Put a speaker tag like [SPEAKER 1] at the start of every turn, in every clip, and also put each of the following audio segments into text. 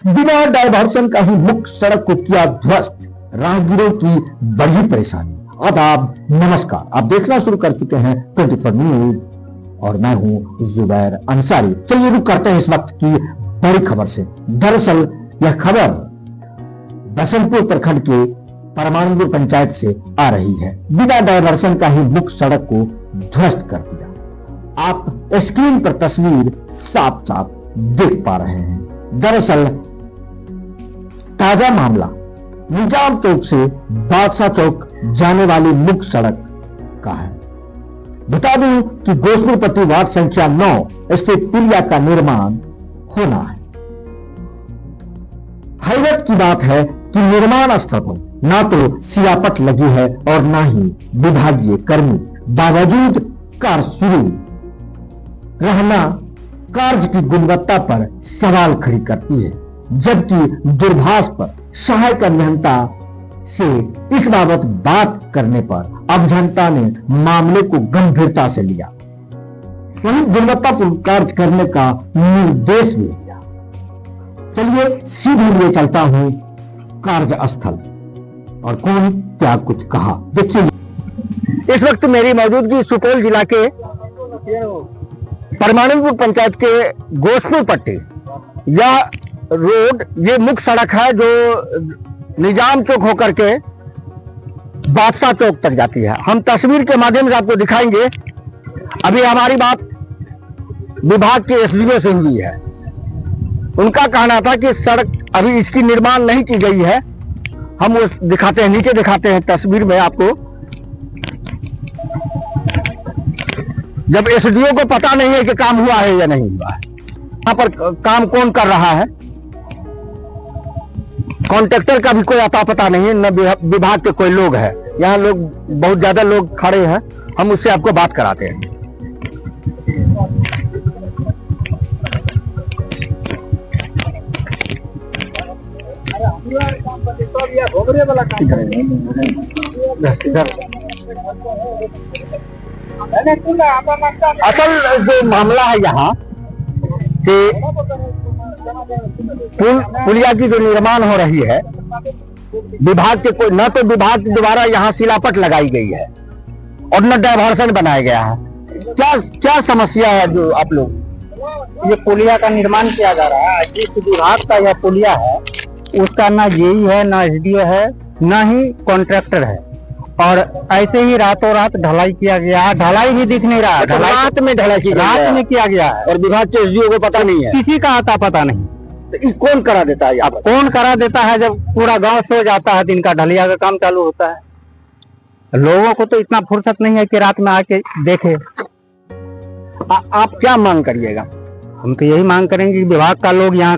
[SPEAKER 1] बिना डायवर्सन का ही मुख्य सड़क को किया ध्वस्त, राहगीरों की बड़ी परेशानी। आदाब, नमस्कार, आप देखना शुरू कर चुके हैं 24 न्यूज और मैं हूं जुबैर अंसारी। चलिए रुक करते हैं इस वक्त की बड़ी खबर से। दरअसल यह खबर बसंतपुर प्रखंड के परमानंदपुर पंचायत से आ रही है। बिना डायवर्सन का ही मुख्य सड़क को ध्वस्त कर दिया। आप स्क्रीन पर तस्वीर साफ साफ देख पा रहे हैं। दरअसल ताजा मामला निजाम चौक से बादशाह चौक जाने वाली मुख्य सड़क का है। बता दूं कि गोसपुरपट्टी वार्ड संख्या 9 स्थित पुलिया का निर्माण होना है। हैरत की बात है कि निर्माण स्थल पर ना तो सियापट लगी है और ना ही विभागीय कर्मी, बावजूद कार्य शुरू रहना कार्य की गुणवत्ता पर सवाल खड़ी करती है। जबकि दूरभाष पर सहायक अभियंता से इस बाबत बात करने पर अभियंता ने मामले को गंभीरता से लिया, वहीं गुणवत्तापूर्ण कार्य करने का निर्देश भी दिया। चलिए सीधे लिए चलता हूं कार्यस्थल और कौन क्या कुछ कहा, देखिए। इस वक्त मेरी मौजूदगी सुपौल जिला के परमानंदपुर पंचायत के गोसपुरपट्टी या रोड, ये मुख्य सड़क है जो निजाम चौक होकर के बादशाह चौक तक जाती है। हम तस्वीर के माध्यम से आपको दिखाएंगे। अभी हमारी बात विभाग के एसडीओ से हुई है। उनका कहना था कि सड़क अभी इसकी निर्माण नहीं की गई है। हम वो दिखाते हैं, नीचे दिखाते हैं तस्वीर में आपको। जब एसडीओ को पता नहीं है कि काम हुआ है या नहीं हुआ है, यहाँ पर काम कौन कर रहा है, कॉन्ट्रैक्टर का भी कोई अता पता नहीं है, न विभाग के कोई लोग हैं। यहाँ लोग बहुत ज्यादा लोग खड़े हैं, हम उससे आपको बात कराते हैं। असल जो मामला है यहाँ कि पुलिया की जो निर्माण हो रही है, विभाग के कोई न तो विभाग के द्वारा यहाँ सिलापट लगाई गई है और न डायवर्सन बनाया गया है। क्या क्या समस्या है जो आप लोग?
[SPEAKER 2] ये पुलिया का निर्माण किया जा रहा है। जिस विभाग का यह पुलिया है उसका ना जेई है, ना एसडीओ है, ना ही कॉन्ट्रैक्टर है, और ऐसे ही रातों रात ढलाई किया गया है। ढलाई भी दिख नहीं रहा है।
[SPEAKER 1] रात में ढलाई की
[SPEAKER 2] रात में किया गया है
[SPEAKER 1] और विभाग के एसडीओ को पता नहीं है,
[SPEAKER 2] किसी का आता पता नहीं।
[SPEAKER 1] तो कौन करा देता है?
[SPEAKER 2] अब कौन करा देता है? जब पूरा गांव सो जाता है, दिन का ढलिया का काम चालू होता है। लोगों को तो इतना फुर्सत नहीं है कि रात में आके देखे।
[SPEAKER 1] आप क्या मांग करिएगा?
[SPEAKER 2] हम तो यही मांग करेंगे कि विभाग का लोग यहाँ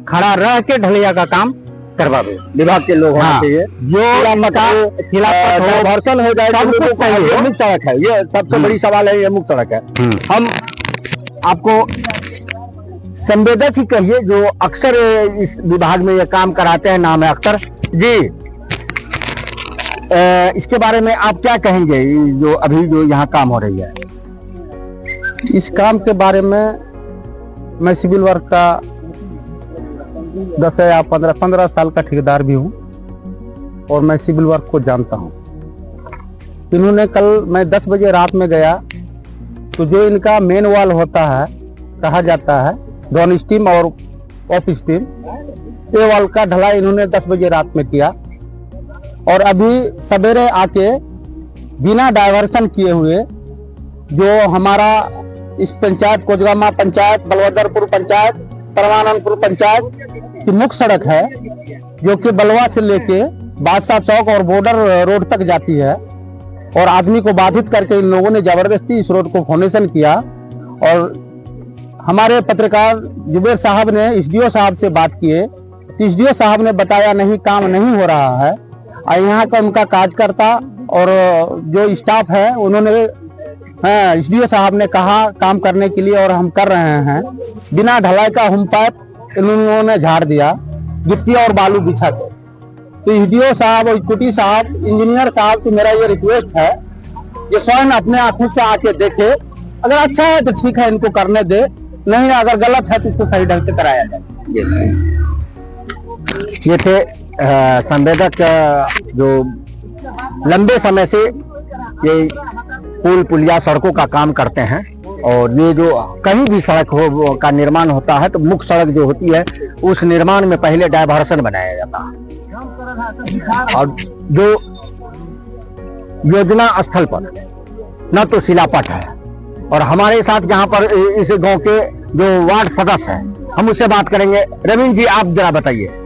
[SPEAKER 2] खड़ा रह के ढलिया का काम करवावे।
[SPEAKER 1] विभाग के लोग होना चाहिए
[SPEAKER 2] जो
[SPEAKER 1] डायवर्सन हो जाए। ये मुख्य सड़क है, ये सबसे बड़ी सवाल है। ये मुख्य सड़क है। हम आपको संवेदक ही कहिए जो अक्सर इस विभाग में ये काम कराते हैं, नाम है अख्तर जी। इसके बारे में आप क्या कहेंगे जो अभी जो यहाँ काम हो रही है?
[SPEAKER 2] इस काम के बारे में मैं सिविल वर्क का 10 या 15 साल का ठेकेदार भी हूँ और मैं सिविल वर्क को जानता हूँ। इन्होंने कल, मैं 10 बजे रात में गया तो जो इनका मेन वॉल होता है, कहा जाता है डाउन स्टीम और ऑफ स्टीम, ये वॉल का ढलाई इन्होंने 10 बजे रात में किया। और अभी सवेरे आके बिना डायवर्सन किए हुए जो हमारा इस पंचायत, कोजगामा पंचायत, बलवदरपुर पंचायत, परमानंदपुर पंचायत की मुख्य सड़क है जो कि बलवा से लेके बादशाह चौक और बॉर्डर रोड तक जाती है, और आदमी को बाधित करके इन लोगों ने जबरदस्ती इस रोड को फाउंडेशन किया। और हमारे पत्रकार जुबेर साहब ने एसडीओ साहब से बात किए, एसडीओ साहब ने बताया नहीं, काम नहीं हो रहा है। और यहाँ का उनका कार्यकर्ता और जो स्टाफ है उन्होंने, एसडीओ साहब ने कहा काम करने के लिए, और हम कर रहे हैं। बिना ढलाई का हम पाइप इन्होंने झाड़ दिया, गिट्टी और बालू बिछा के। तो एसडीओ साहब और इक्विटी साहब, इंजीनियर साहब से मेरा ये रिक्वेस्ट है, ये स्वयं अपने आंखों से आके देखे। अगर अच्छा है तो ठीक है, इनको करने दे, नहीं अगर गलत है तो इसको सही ढंग से कराया जाए।
[SPEAKER 1] ये थे संवेदक जो लंबे समय से ये पुल पुलिया सड़कों का काम करते हैं। और ये जो कहीं भी सड़क हो का निर्माण होता है तो मुख्य सड़क जो होती है उस निर्माण में पहले डायवर्सन बनाया जाता है। और जो योजना स्थल पर न तो शिलापट है। और हमारे साथ यहाँ पर इस गांव के जो वार्ड सदस्य हैं, हम उससे बात करेंगे। रवीन जी, आप जरा बताइए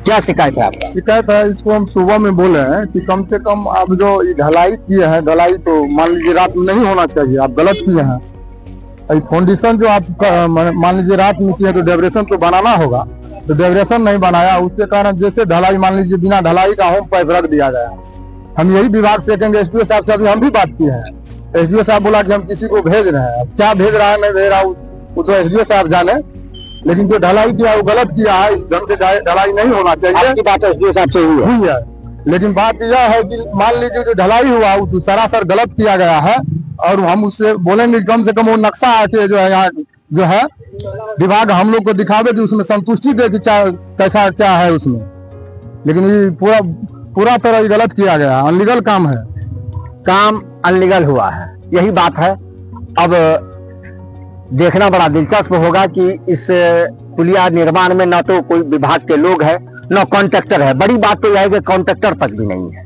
[SPEAKER 1] क्या शिकायत है आपका?
[SPEAKER 3] शिकायत है, इसको हम सुबह में बोले हैं कि कम से कम आप जो ये ढलाई किए हैं, ढलाई तो मान लीजिए रात में नहीं होना चाहिए, आप गलत किए हैं। फाउंडेशन जो आप मान लीजिए रात में किए तो डेकोरेशन तो बनाना होगा, तो डेकोरेशन नहीं बनाया, उसके कारण जैसे ढलाई मान लीजिए बिना ढलाई का होम पाइप रख दिया गया। हम यही विभाग से कहेंगे, एसडीओ साहब से अभी हम भी बात किए हैं। एसडीओ साहब बोला कि हम किसी को भेज रहे हैं, अब क्या भेज रहा है नहीं भेज रहा वो तो एसडीओ साहब जाने, लेकिन जो ढलाई किया वो गलत किया है। इस ढंग से ढलाई नहीं होना चाहिए।
[SPEAKER 1] आपकी बात एसडीओ साहब से हुई है।
[SPEAKER 3] लेकिन बात यह है कि मान लीजिए जो ढलाई हुआ वो सरासर गलत किया गया है, और हम उससे बोलेंगे कम से कम वो नक्शा आके जो है यहाँ जो है विभाग हम लोग को दिखावे कि उसमें संतुष्टि दे कि कैसा क्या है उसमें। लेकिन ये पूरा तरह गलत किया गया, अनलीगल काम है,
[SPEAKER 1] काम अनलीगल हुआ है, यही बात है। अब देखना बड़ा दिलचस्प होगा कि इस पुलिया निर्माण में न तो कोई विभाग के लोग हैं न कॉन्ट्रैक्टर है। बड़ी बात तो यह है कि कॉन्ट्रैक्टर तक भी नहीं है।